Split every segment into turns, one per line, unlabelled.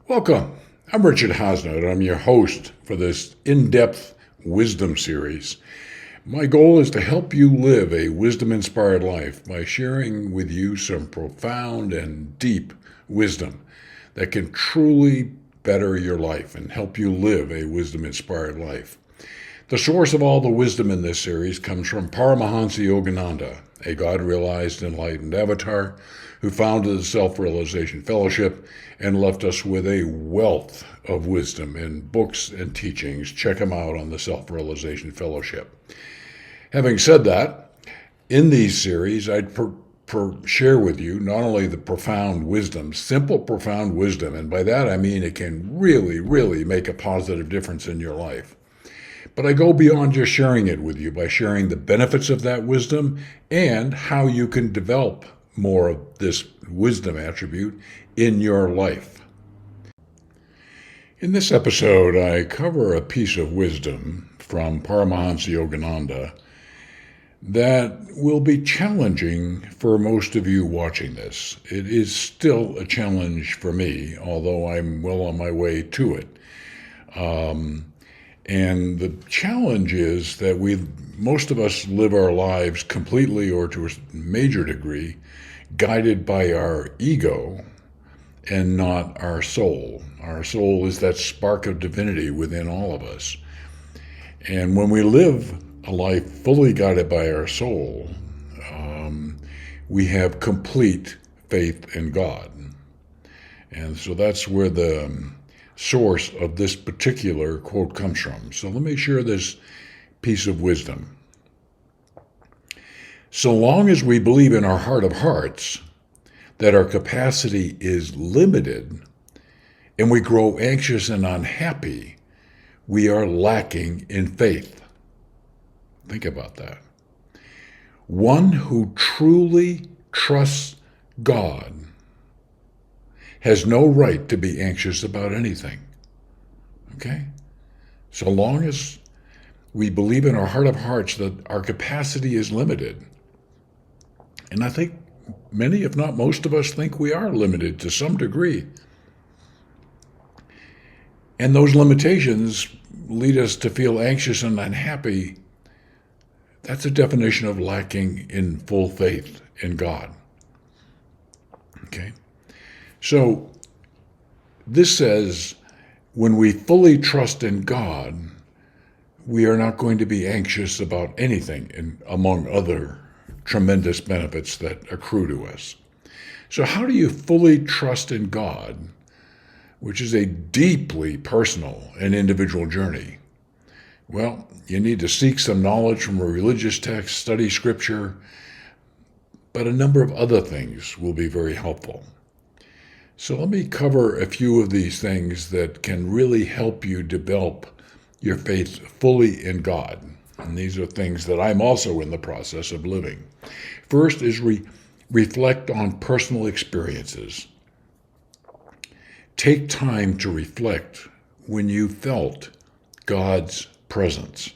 Welcome. I'm Richard Hasnett. I'm your host for this in-depth wisdom series. My goal is to help you live a wisdom-inspired life by sharing with you some profound and deep wisdom that can truly better your life and help you live a wisdom-inspired life. The source of all the wisdom in this series comes from Paramahansa Yogananda, a God-realized enlightened avatar who founded the Self-Realization Fellowship and left us with a wealth of wisdom in books and teachings. Check him out on the Self-Realization Fellowship. Having said that, in these series, I'd share with you not only the profound wisdom, simple profound wisdom, and by that I mean it can really, really make a positive difference in your life. But I go beyond just sharing it with you by sharing the benefits of that wisdom and how you can develop more of this wisdom attribute in your life. In this episode, I cover a piece of wisdom from Paramahansa Yogananda that will be challenging for most of you watching this. It is still a challenge for me, although I'm well on my way to it. And the challenge is that most of us live our lives completely or to a major degree guided by our ego and not our soul. Our soul is that spark of divinity within all of us. And when we live a life fully guided by our soul, we have complete faith in God. And so that's where the source of this particular quote comes from. So let me share this piece of wisdom. So long as we believe in our heart of hearts that our capacity is limited and we grow anxious and unhappy, we are lacking in faith. Think about that. One who truly trusts God has no right to be anxious about anything. Okay? So long as we believe in our heart of hearts that our capacity is limited, and I think many, if not most of us, think we are limited to some degree. And those limitations lead us to feel anxious and unhappy. That's a definition of lacking in full faith in God. Okay? So this says when we fully trust in God, we are not going to be anxious about anything, among other tremendous benefits that accrue to us. So how do you fully trust in God, which is a deeply personal and individual journey? Well, you need to seek some knowledge from a religious text, study scripture, but a number of other things will be very helpful. So let me cover a few of these things that can really help you develop your faith fully in God. And these are things that I'm also in the process of living. First is reflect on personal experiences. Take time to reflect when you felt God's presence.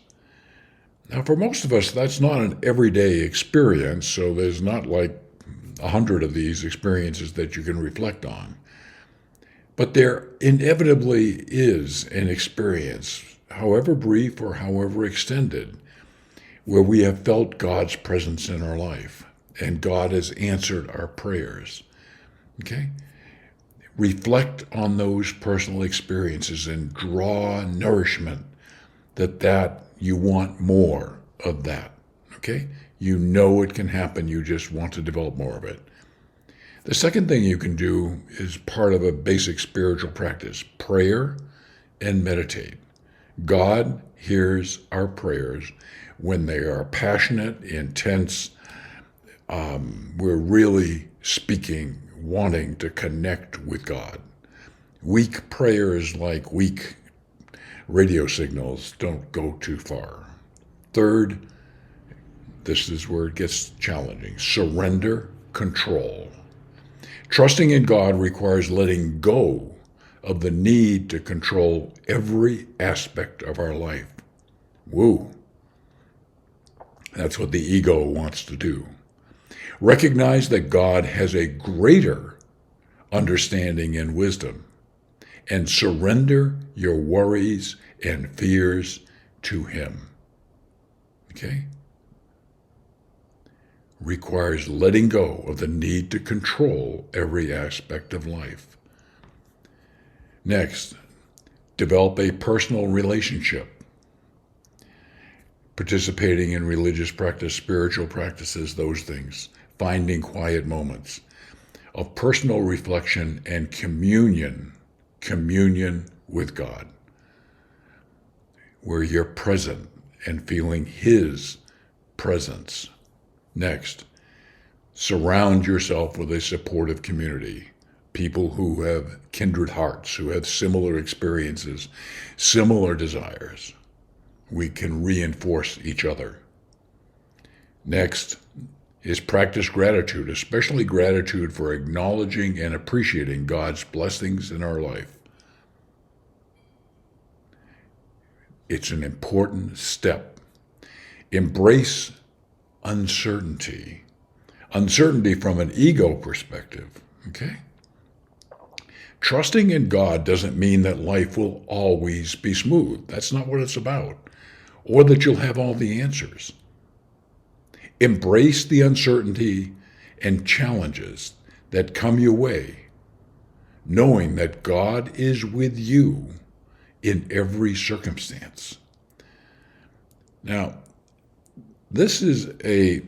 Now, for most of us, that's not an everyday experience, so there's not like 100 of these experiences that you can reflect on. But there inevitably is an experience, however brief or however extended, where we have felt God's presence in our life and God has answered our prayers. Okay? Reflect on those personal experiences and draw nourishment that you want more of that. Okay? You know it can happen. You just want to develop more of it. The second thing you can do is part of a basic spiritual practice, prayer and meditate. God hears our prayers when they are passionate, intense. We're really speaking, wanting to connect with God. Weak prayers like weak radio signals don't go too far. Third, this is where it gets challenging. Surrender control. Trusting in God requires letting go of the need to control every aspect of our life. Woo. That's what the ego wants to do. Recognize that God has a greater understanding and wisdom, and surrender your worries and fears to Him. Okay? Requires letting go of the need to control every aspect of life. Next, develop a personal relationship. Participating in religious practice, spiritual practices, those things. Finding quiet moments of personal reflection and communion with God, where you're present and feeling His presence. Next, surround yourself with a supportive community, people who have kindred hearts, who have similar experiences, similar desires. We can reinforce each other. Next is practice gratitude, especially gratitude for acknowledging and appreciating God's blessings in our life. It's an important step. Embrace uncertainty. Uncertainty from an ego perspective, okay? Trusting in God doesn't mean that life will always be smooth. That's not what it's about. Or that you'll have all the answers. Embrace the uncertainty and challenges that come your way, knowing that God is with you in every circumstance. Now, this is a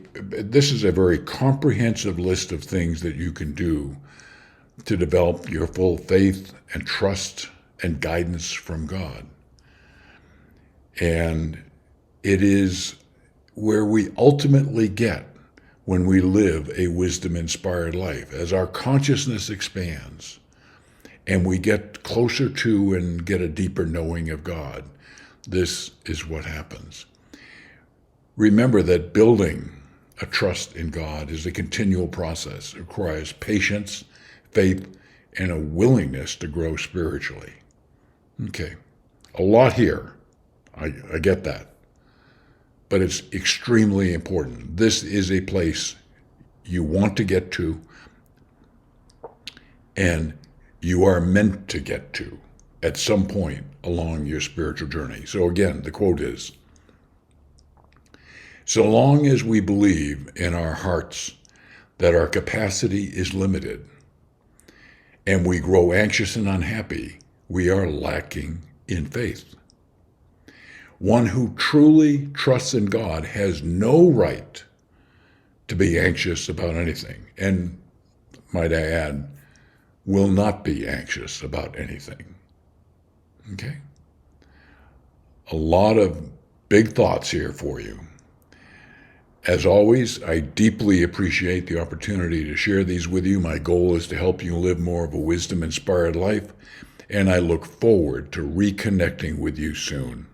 very comprehensive list of things that you can do to develop your full faith and trust and guidance from God. And it is where we ultimately get when we live a wisdom-inspired life. As our consciousness expands and we get closer to and get a deeper knowing of God, this is what happens. Remember that building a trust in God is a continual process. It requires patience, faith, and a willingness to grow spiritually. Okay, a lot here. I get that. But it's extremely important. This is a place you want to get to, and you are meant to get to at some point along your spiritual journey. So again, the quote is, so long as we believe in our hearts that our capacity is limited, and we grow anxious and unhappy, we are lacking in faith. One who truly trusts in God has no right to be anxious about anything, and, might I add, will not be anxious about anything. Okay? A lot of big thoughts here for you. As always, I deeply appreciate the opportunity to share these with you. My goal is to help you live more of a wisdom-inspired life, and I look forward to reconnecting with you soon.